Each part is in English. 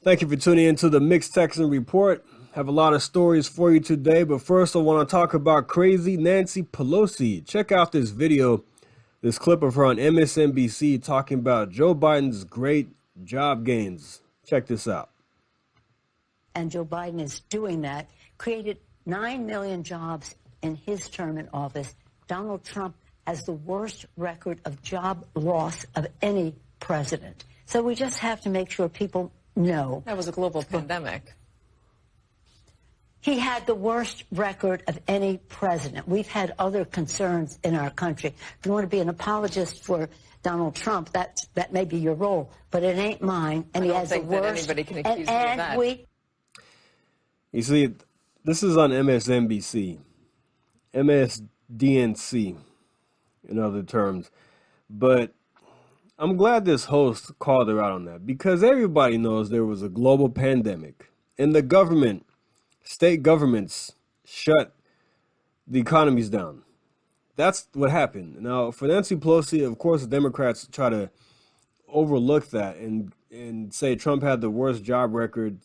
Thank you for tuning into the Mixed Texan Report. Have a lot of stories for you today, but first I want to talk about crazy Nancy Pelosi. Check out this video, this clip of her on MSNBC talking about Joe Biden's great job gains. Check this out. And Joe Biden is doing that, created 9 million jobs in his term in office. Donald Trump has the worst record of job loss of any president. So we just have to make sure people know. That was a global pandemic. He had the worst record of any president. We've had other concerns in our country. If you want to be an apologist for Donald Trump, that may be your role, but it ain't mine. And I he don't has think the that worst. anybody can accuse me of that. You see, this is on MSNBC, MSDNC, in other terms. But I'm glad this host called her out on that because everybody knows there was a global pandemic and the government, state governments shut the economies down. That's what happened. Now, for Nancy Pelosi, of course, the Democrats try to overlook that and say Trump had the worst job record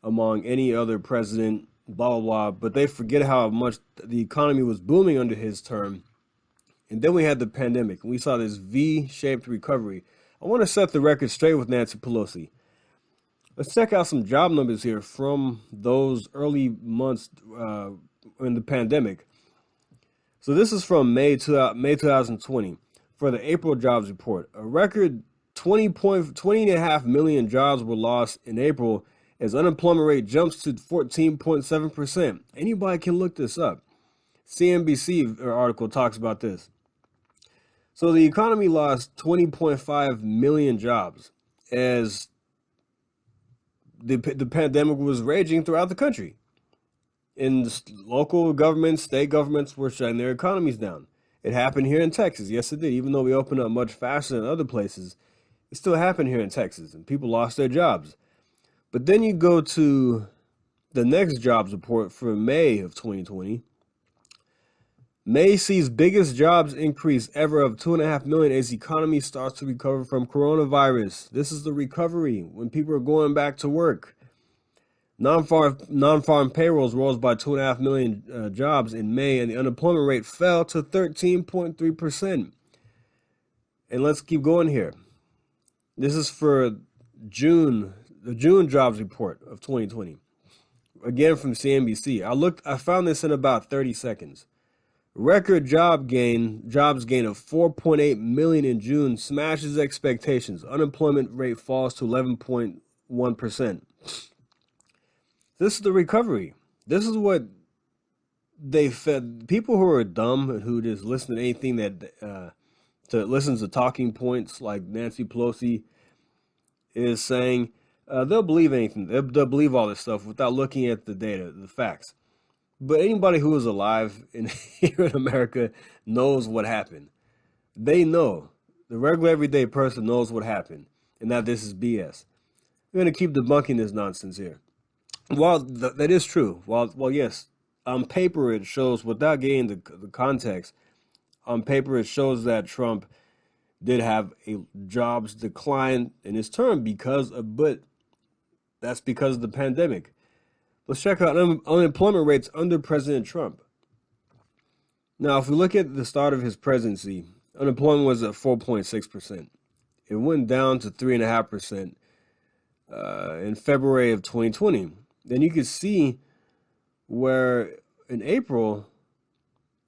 among any other president, blah, blah, blah. But they forget how much the economy was booming under his term. And then we had the pandemic, and we saw this V-shaped recovery. I want to set the record straight with Nancy Pelosi. Let's check out some job numbers here from those early months in the pandemic. So this is from May 2020 for the April jobs report. A record 20.5 million jobs were lost in April as unemployment rate jumps to 14.7%. Anybody can look this up. CNBC article talks about this. So the economy lost 20.5 million jobs as the pandemic was raging throughout the country. And local governments, state governments were shutting their economies down. It happened here in Texas. Yes, it did. Even though we opened up much faster than other places, it still happened here in Texas, and people lost their jobs. But then you go to the next jobs report for May of 2020. May sees biggest jobs increase ever of 2.5 million as the economy starts to recover from coronavirus. This is the recovery when people are going back to work. Non-farm payrolls rose by 2.5 million jobs in May, and the unemployment rate fell to 13.3%. And let's keep going here. This is for June, the June jobs report of 2020. Again from CNBC. I found this in about 30 seconds. Record jobs gain of 4.8 million in June smashes expectations. Unemployment rate falls to 11.1%. This is the recovery. This is what they fed people who are dumb and who just listen to anything that listen to talking points like Nancy Pelosi is saying. They'll believe anything. They'll believe all this stuff without looking at the data, the facts. But anybody who is alive here in America knows what happened. They know. The regular everyday person knows what happened and that this is BS. We're going to keep debunking this nonsense here. While that is true, while yes, on paper it shows, without getting the context, on paper it shows that Trump did have a jobs decline in his term but that's because of the pandemic. Let's check out unemployment rates under President Trump. Now, if we look at the start of his presidency, unemployment was at 4.6%. It went down to 3.5% in February of 2020. Then you can see where in April,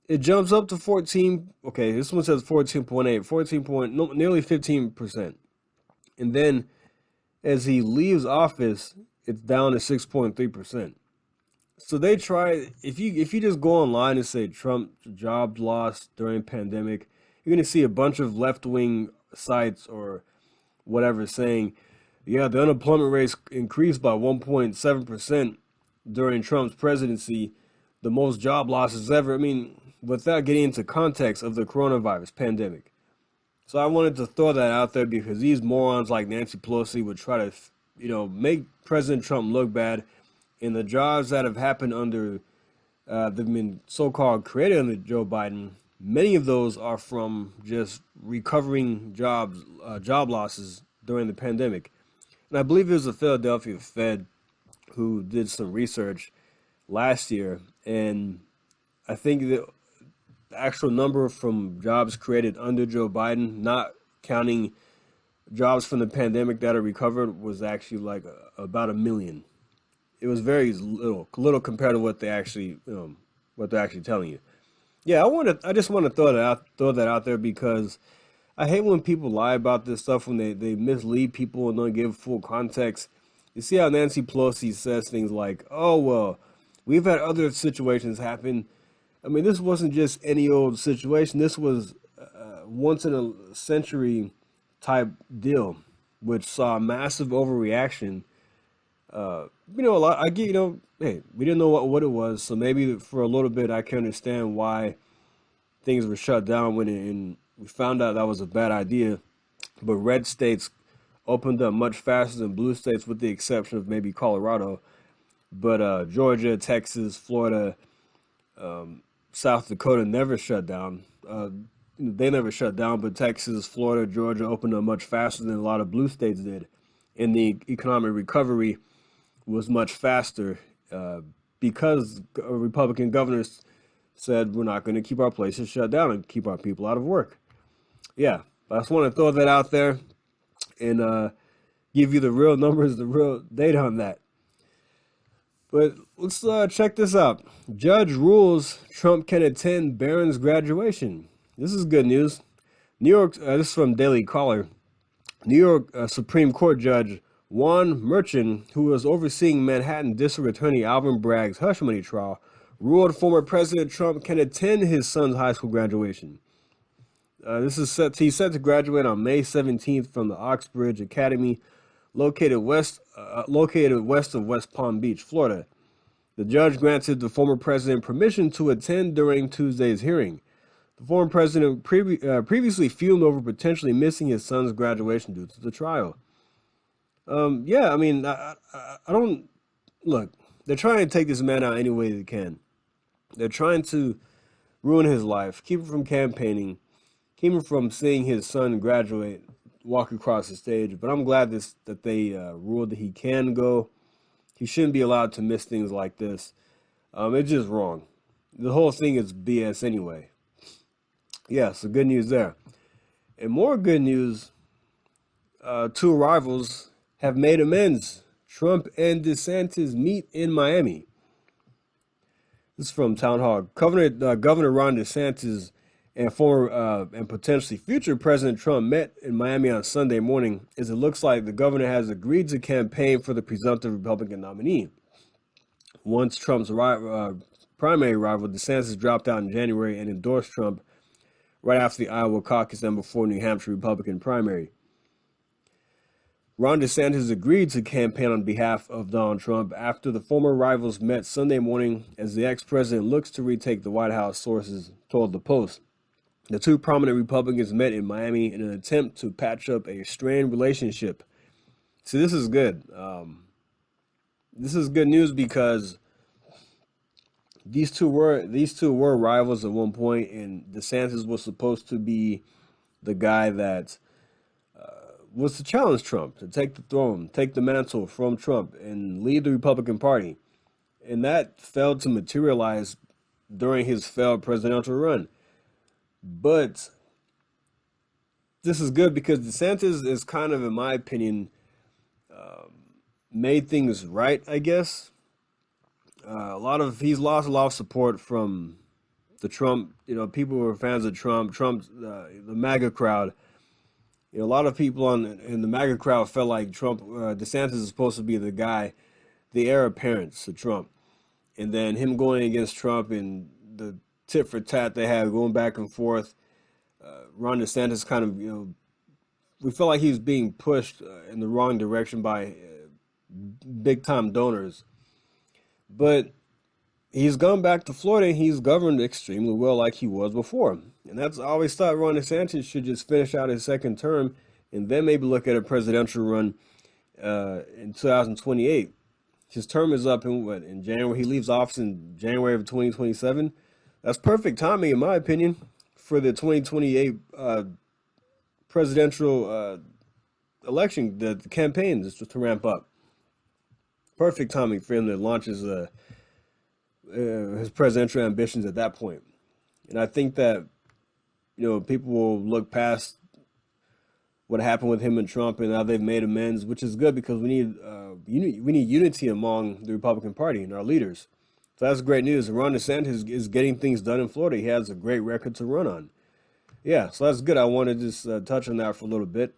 it jumps up to 14. Okay, this one says 14.8, nearly 15%. And then as he leaves office, it's down to 6.3%. So they try, if you just go online and say Trump jobs lost during pandemic, you're going to see a bunch of left-wing sites or whatever saying, yeah, the unemployment rates increased by 1.7% during Trump's presidency, the most job losses ever. I mean, without getting into context of the coronavirus pandemic. So I wanted to throw that out there because these morons like Nancy Pelosi would try to, make President Trump look bad. And the jobs that have happened under, they've been so-called created under Joe Biden, many of those are from just recovering job losses during the pandemic. And I believe it was the Philadelphia Fed who did some research last year, and I think the actual number from jobs created under Joe Biden, not counting jobs from the pandemic that are recovered, was actually like about 1 million. It was very little compared to what they're actually telling you. Yeah, I just want to throw that out there because I hate when people lie about this stuff, when they mislead people and don't give full context. You see how Nancy Pelosi says things like, "Oh well, we've had other situations happen." I mean, this wasn't just any old situation. This was once in a century type deal, which saw a massive overreaction. A lot. I get, hey, we didn't know what it was, so maybe for a little bit I can understand why things were shut down and we found out that was a bad idea. But red states opened up much faster than blue states, with the exception of maybe Colorado. But Georgia, Texas, Florida, South Dakota never shut down. They never shut down, but Texas, Florida, Georgia opened up much faster than a lot of blue states did. And the economic recovery was much faster because Republican governors said we're not going to keep our places shut down and keep our people out of work. Yeah, I just want to throw that out there and give you the real numbers, the real data on that. But let's check this out. Judge rules Trump can attend Barron's graduation. This is good news. New York, this is from Daily Caller. New York Supreme Court Judge Juan Merchan, who was overseeing Manhattan District Attorney Alvin Bragg's hush money trial, ruled former President Trump can attend his son's high school graduation. He's set to graduate on May 17th from the Oxbridge Academy, located west of West Palm Beach, Florida. The judge granted the former president permission to attend during Tuesday's hearing. The former president previously fumed over potentially missing his son's graduation due to the trial. Yeah, I mean, I don't look. They're trying to take this man out any way they can. They're trying to ruin his life, keep him from campaigning, keep him from seeing his son graduate, walk across the stage. But I'm glad that they ruled that he can go. He shouldn't be allowed to miss things like this. It's just wrong. The whole thing is BS anyway. Yeah, so good news there. And more good news, two rivals have made amends. Trump and DeSantis meet in Miami. This is from Town Hall. Governor Ron DeSantis and former and potentially future President Trump met in Miami on Sunday morning, as it looks like the governor has agreed to campaign for the presumptive Republican nominee. Once Trump's primary rival, DeSantis, dropped out in January and endorsed Trump right after the Iowa caucus and before New Hampshire Republican primary. Ron DeSantis agreed to campaign on behalf of Donald Trump after the former rivals met Sunday morning as the ex-president looks to retake the White House, sources told the Post. The two prominent Republicans met in Miami in an attempt to patch up a strained relationship. See, this is good. This is good news because these two were rivals at one point, and DeSantis was supposed to be the guy that was to challenge Trump, to take the throne, take the mantle from Trump, and lead the Republican Party. And that failed to materialize during his failed presidential run. But this is good because DeSantis is kind of, in my opinion, made things right, I guess. He's lost a lot of support from the Trump, people who are fans of Trump, the MAGA crowd. A lot of people in the MAGA crowd felt like DeSantis is supposed to be the guy, the heir apparent to Trump. And then him going against Trump and the tit for tat they had going back and forth, Ron DeSantis kind of, we felt like he was being pushed in the wrong direction by big time donors. But he's gone back to Florida and he's governed extremely well like he was before. And I always thought Ron DeSantis should just finish out his second term and then maybe look at a presidential run in 2028. His term is up in January. He leaves office in January of 2027. That's perfect timing, in my opinion, for the 2028 presidential election, the campaign is just to ramp up. Perfect timing for him to launch his presidential ambitions at that point. And I think that, people will look past what happened with him and Trump and how they've made amends, which is good because we need unity among the Republican Party and our leaders. So that's great news. Ron DeSantis is getting things done in Florida. He has a great record to run on. Yeah, so that's good. I want to just touch on that for a little bit.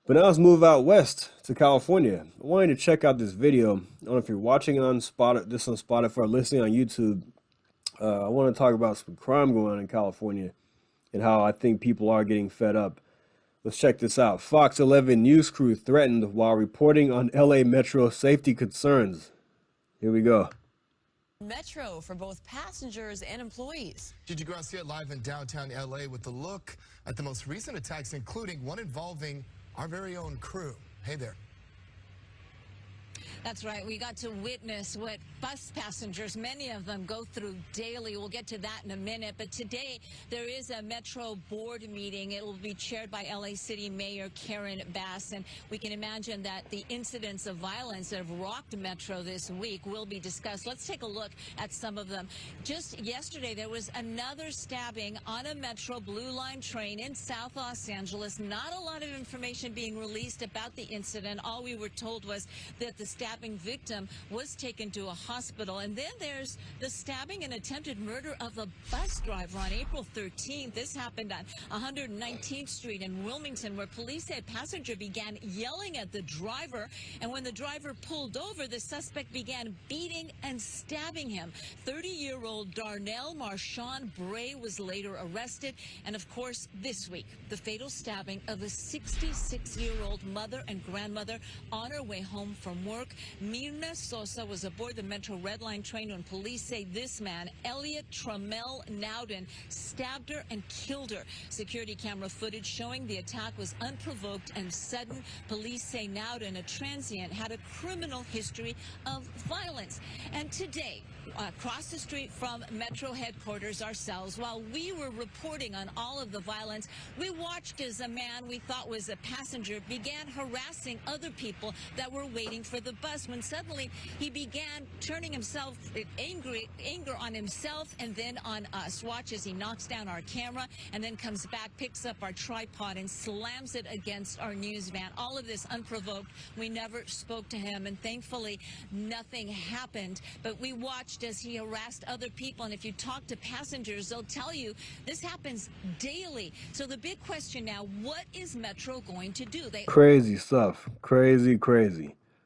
But now let's move out west to California. I want you to check out this video. I don't know if you're watching it on Spotify or listening on YouTube. I want to talk about some crime going on in California and how I think people are getting fed up. Let's check this out. Fox 11 news crew threatened while reporting on LA Metro safety concerns. Here we go. Metro for both passengers and employees. Gigi Gracia live in downtown LA with a look at the most recent attacks, including one involving our very own crew. Hey there. That's right. We got to witness what bus passengers, many of them, go through daily. We'll get to that in a minute. But today, there is a Metro board meeting. It will be chaired by LA City Mayor Karen Bass. And we can imagine that the incidents of violence that have rocked Metro this week will be discussed. Let's take a look at some of them. Just yesterday, there was another stabbing on a Metro Blue Line train in South Los Angeles. Not a lot of information being released about the incident. All we were told was that the stabbing victim was taken to a hospital. And then there's the stabbing and attempted murder of a bus driver on April 13th. This happened on 119th Street in Wilmington, where police said passenger began yelling at the driver. And when the driver pulled over, the suspect began beating and stabbing him. 30-year-old Darnell Marshawn Bray was later arrested. And of course, this week, the fatal stabbing of a 66-year-old mother and grandmother on her way home from work. Mirna Sosa was aboard the Metro Red Line train when police say this man, Elliot Trammell Nowden, stabbed her and killed her. Security camera footage showing the attack was unprovoked and sudden. Police say Nowden, a transient, had a criminal history of violence. And today, across the street from Metro headquarters ourselves, while we were reporting on all of the violence, we watched as a man we thought was a passenger began harassing other people that were waiting for the bus, when suddenly he began turning himself anger on himself and then on us. Watch as he knocks down our camera and then comes back, picks up our tripod and slams it against our news van. All of this unprovoked. We never spoke to him, and thankfully nothing happened, but we watched as he harassed other people. And if you talk to passengers, they'll tell you this happens daily. So the big question now, what is Metro going to do? They Crazy stuff. Crazy.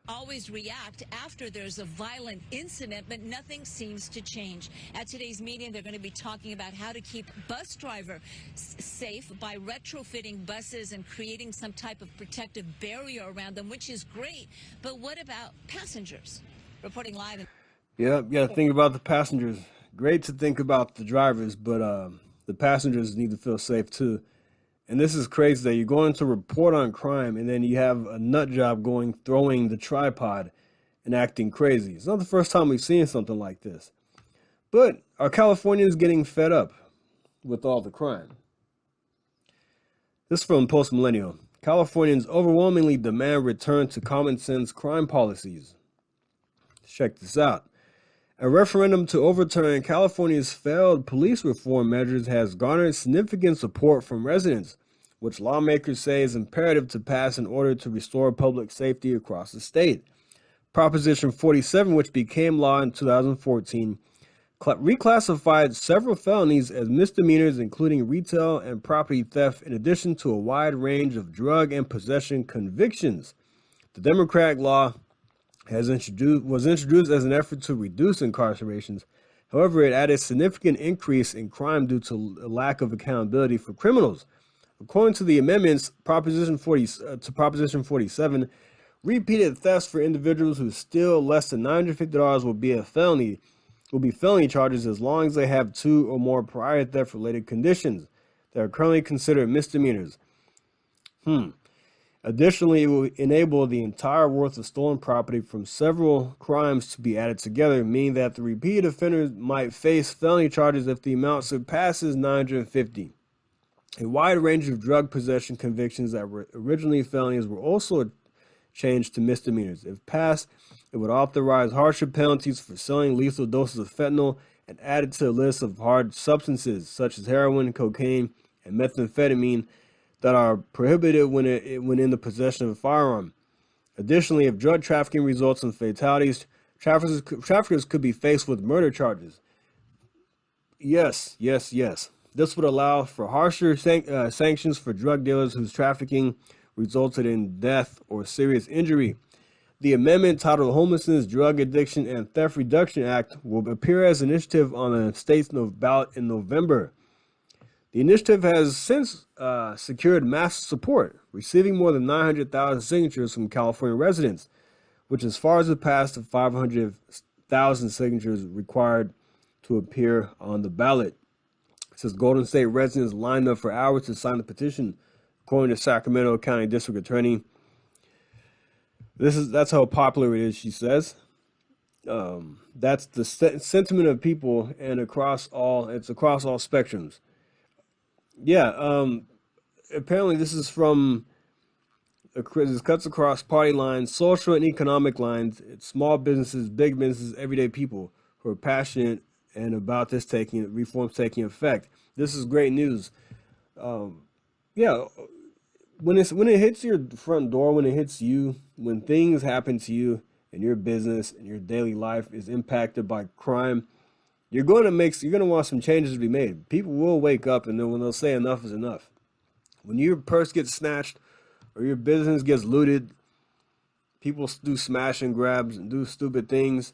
always react after there's a violent incident, but nothing seems to change. At today's meeting, they're going to be talking about how to keep bus drivers safe by retrofitting buses and creating some type of protective barrier around them, which is great. But what about passengers? Reporting live. Yeah, you got to think about the passengers. Great to think about the drivers, but the passengers need to feel safe too. And this is crazy that you're going to report on crime and then you have a nut job throwing the tripod and acting crazy. It's not the first time we've seen something like this. But are Californians getting fed up with all the crime? This is from Post Millennial. Californians overwhelmingly demand return to common sense crime policies. Check this out. A referendum to overturn California's failed police reform measures has garnered significant support from residents, which lawmakers say is imperative to pass in order to restore public safety across the state. Proposition 47, which became law in 2014, reclassified several felonies as misdemeanors, including retail and property theft, in addition to a wide range of drug and possession convictions. The Democratic law was introduced as an effort to reduce incarcerations. However, it added a significant increase in crime due to a lack of accountability for criminals. According to the amendments, Proposition 47, repeated thefts for individuals who steal less than $950 will be felony charges as long as they have 2 or more prior theft-related conditions that are currently considered misdemeanors. Additionally, it will enable the entire worth of stolen property from several crimes to be added together, meaning that the repeat offenders might face felony charges if the amount surpasses $950. A wide range of drug possession convictions that were originally felonies were also changed to misdemeanors. If passed, it would authorize harsher penalties for selling lethal doses of fentanyl and add it to a list of hard substances such as heroin, cocaine, and methamphetamine that are prohibited when in the possession of a firearm. Additionally, if drug trafficking results in fatalities, traffickers could be faced with murder charges. Yes. This would allow for harsher sanctions for drug dealers whose trafficking resulted in death or serious injury. The amendment, titled Homelessness, Drug Addiction, and Theft Reduction Act, will appear as an initiative on the state's ballot in November. The initiative has since secured mass support, receiving more than 900,000 signatures from California residents, which is far surpassed the 500,000 signatures required to appear on the ballot. It says Golden State residents lined up for hours to sign the petition, according to Sacramento County District Attorney. That's how popular it is, she says. That's the sentiment of people, and across all spectrums. Yeah, apparently this is from, this cuts across party lines, social and economic lines. It's small businesses, big businesses, everyday people who are passionate and about this reforms taking effect. This is great news. Yeah, when it hits your front door, when it hits you, when things happen to you in your business and your daily life is impacted by crime, you're going to want some changes to be made. People will wake up, and then when they'll say enough is enough. When your purse gets snatched or your business gets looted, people do smash and grabs and do stupid things,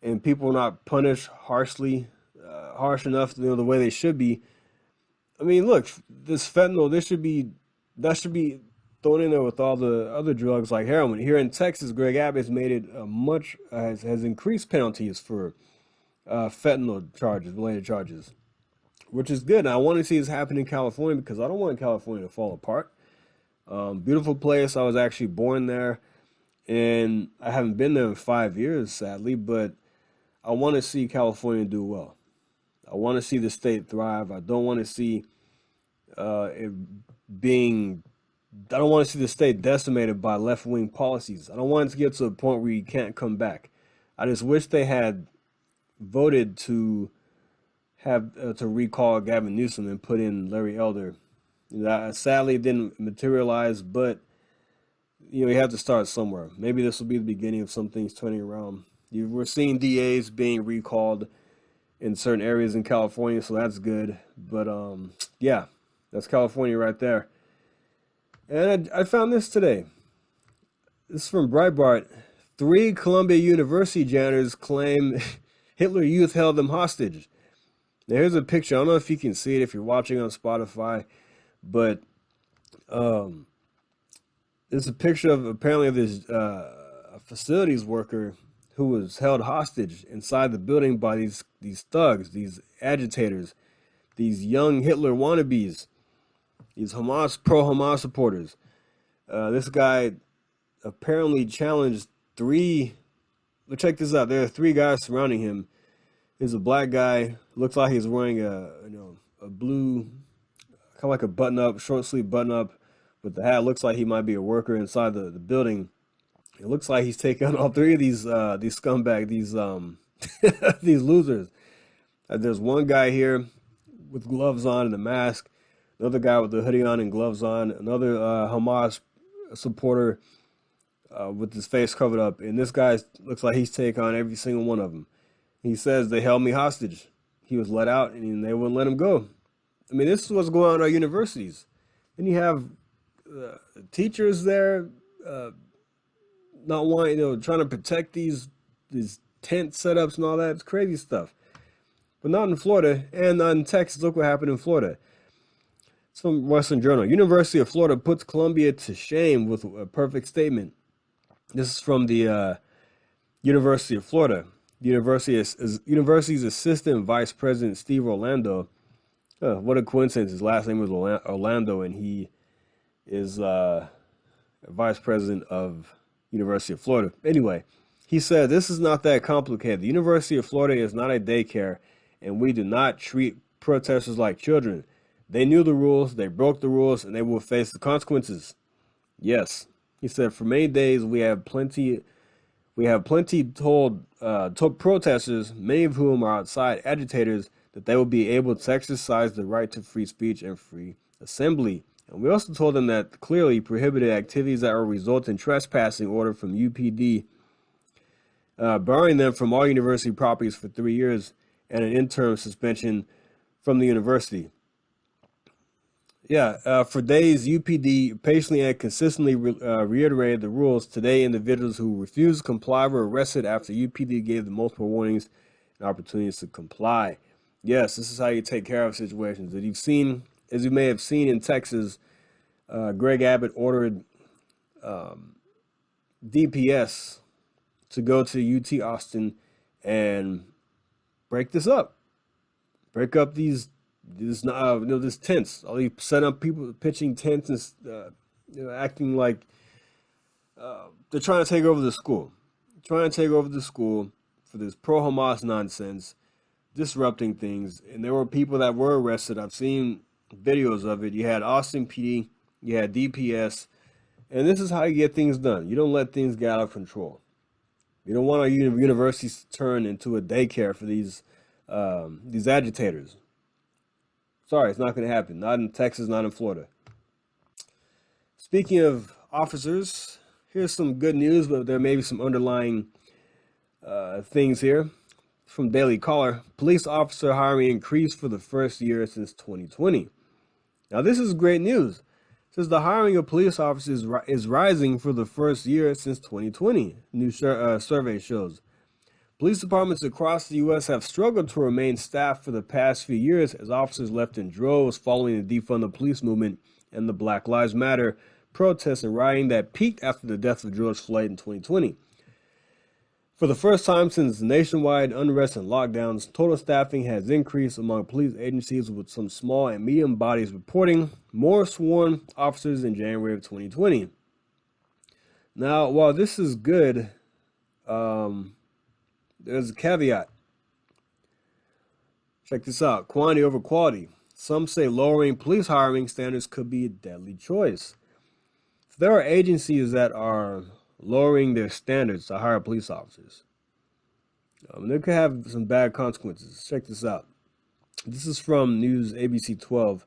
and people are not punished harsh enough, the way they should be. I mean, look, this fentanyl, that should be thrown in there with all the other drugs like heroin. Here in Texas, Greg Abbott's made it has increased penalties for fentanyl related charges, which is good. And I want to see this happen in California because I don't want California to fall apart. Beautiful place. I was actually born there, and I haven't been there in 5 years, sadly, but I want to see California do well. I want to see the state thrive. I don't want to see I don't want to see the state decimated by left-wing policies. I don't want it to get to a point where you can't come back. I just wish they had voted to have to recall Gavin Newsom and put in Larry Elder. Sadly, it didn't materialize, but you have to start somewhere. Maybe this will be the beginning of some things turning around. We're seeing DAs being recalled in certain areas in California, so that's good. But yeah, that's California right there. And I found this today. This is from Breitbart. 3 Columbia University janitors claim Hitler Youth held them hostage. Now here's a picture. I don't know if you can see it if you're watching on Spotify, but there's a picture of this facilities worker who was held hostage inside the building by these thugs, these agitators, these young Hitler wannabes, these pro-Hamas supporters. This guy apparently challenged 3. But check this out. There are 3 guys surrounding him. There's a black guy. Looks like he's wearing a blue, kind of like a button-up, short-sleeve button-up with the hat. Looks like he might be a worker inside the building. It looks like he's taking on all 3 of these scumbags, these losers. There's one guy here with gloves on and a mask. Another guy with the hoodie on and gloves on. Another Hamas supporter with his face covered up. And this guy looks like he's taking on every single one of them. He says they held me hostage. He was let out and they wouldn't let him go. I mean, this is what's going on at our universities. Then you have teachers there not wanting, trying to protect these tent setups and all that. It's crazy stuff. But not in Florida and not in Texas. Look what happened in Florida. It's from Western Journal. University of Florida puts Columbia to shame with a perfect statement. This is from the University of Florida. The university's assistant vice president, Steve Orlando. What a coincidence. His last name was Orlando, and he is vice president of University of Florida. Anyway, he said, this is not that complicated. The University of Florida is not a daycare, and we do not treat protesters like children. They knew the rules, they broke the rules, and they will face the consequences. Yes, he said, for many days we have plenty told protesters, many of whom are outside agitators, that they will be able to exercise the right to free speech and free assembly. And we also told them that clearly prohibited activities that will result in trespassing order from UPD, barring them from all university properties for 3 years and an interim suspension from the university. Yeah, for days, UPD patiently and consistently reiterated the rules. Today, individuals who refused to comply were arrested after UPD gave them multiple warnings and opportunities to comply. Yes, this is how you take care of situations. As you may have seen in Texas, Greg Abbott ordered DPS to go to UT Austin and break this up. Break up these tents. All these set up people pitching tents and acting like they're trying to take over the school. Trying to take over the school for this pro-Hamas nonsense, disrupting things. And there were people that were arrested. I've seen videos of it. You had Austin PD, you had DPS, and this is how you get things done. You don't let things get out of control. You don't want our universities to turn into a daycare for these agitators. Sorry, it's not going to happen. Not in Texas, not in Florida. Speaking of officers, here's some good news, but there may be some underlying things here. From Daily Caller, police officer hiring increased for the first year since 2020. Now, this is great news. It says the hiring of police officers is rising for the first year since 2020, new survey shows. Police departments across the U.S. have struggled to remain staffed for the past few years as officers left in droves following the defund the police movement and the Black Lives Matter protests and rioting that peaked after the death of George Floyd in 2020. For the first time since nationwide unrest and lockdowns, total staffing has increased among police agencies, with some small and medium bodies reporting more sworn officers in January of 2020. Now, while this is good, there's a caveat. Check this out. Quantity over quality. Some say lowering police hiring standards could be a deadly choice. If there are agencies that are lowering their standards to hire police officers, they could have some bad consequences. Check this out. This is from News ABC 12.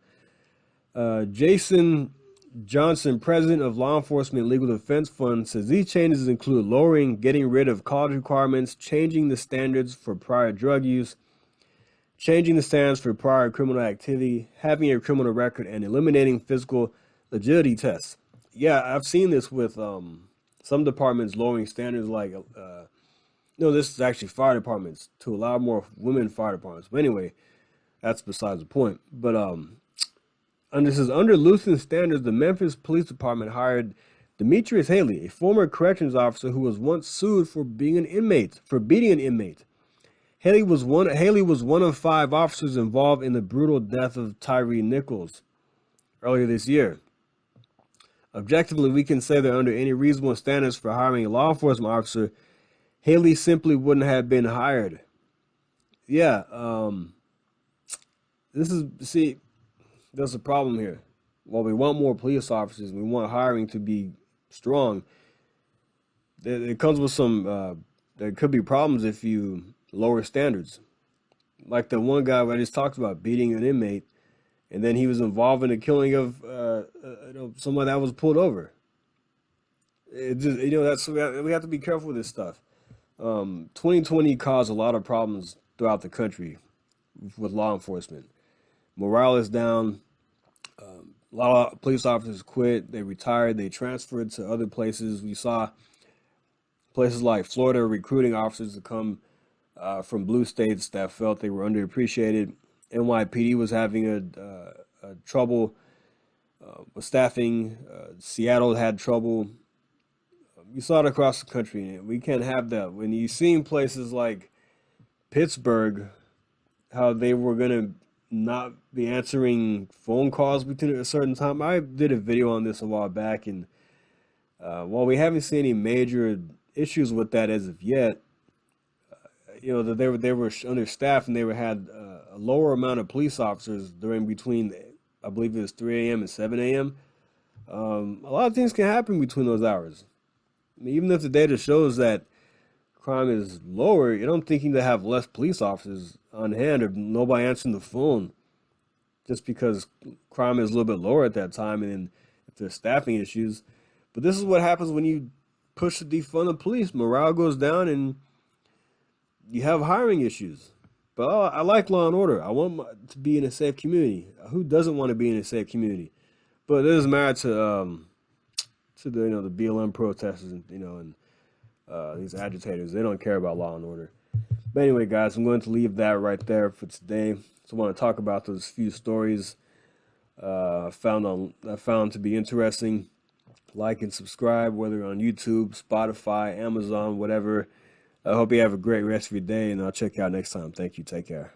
Jason Johnson, president of Law Enforcement Legal Defense Fund, says these changes include lowering, getting rid of college requirements, changing the standards for prior drug use, changing the standards for prior criminal activity, having a criminal record, and eliminating physical agility tests. Yeah, I've seen this with some departments lowering standards, like this is actually fire departments, to allow more women fire departments. But anyway, that's besides the point. But under loosened standards, the Memphis Police Department hired Demetrius Haley, a former corrections officer who was once sued for beating an inmate. Haley was one of 5 officers involved in the brutal death of Tyree Nichols earlier this year. Objectively, we can say that under any reasonable standards for hiring a law enforcement officer, Haley simply wouldn't have been hired. Yeah, there's a problem here. While we want more police officers, we want hiring to be strong, it comes with some, there could be problems if you lower standards. Like the one guy I just talked about, beating an inmate, and then he was involved in the killing of someone that was pulled over. It just, we have to be careful with this stuff. 2020 caused a lot of problems throughout the country with law enforcement. Morale is down. A lot of police officers quit. They retired. They transferred to other places. We saw places like Florida recruiting officers to come from blue states that felt they were underappreciated. NYPD was having a trouble with staffing. Seattle had trouble. You saw it across the country. We can't have that. When you see in places like Pittsburgh, how they were going to not be answering phone calls between a certain time. I did a video on this a while back, and while we haven't seen any major issues with that as of yet, that they were understaffed, and they had a lower amount of police officers between I believe it was 3 a.m. and 7 a.m. A lot of things can happen between those hours. I mean, even if the data shows that crime is lower, you don't think you need to have less police officers on hand or nobody answering the phone just because crime is a little bit lower at that time and then if there's staffing issues. But this is what happens when you push to defund the police. Morale goes down and you have hiring issues. But I like law and order. I want to be in a safe community. Who doesn't want to be in a safe community? But it doesn't matter to the the BLM protesters and these agitators. They don't care about law and order. But anyway, guys, I'm going to leave that right there for today. So I want to talk about those few stories I found to be interesting. Like and subscribe, whether on YouTube, Spotify, Amazon, whatever. I hope you have a great rest of your day, and I'll check you out next time. Thank you. Take care.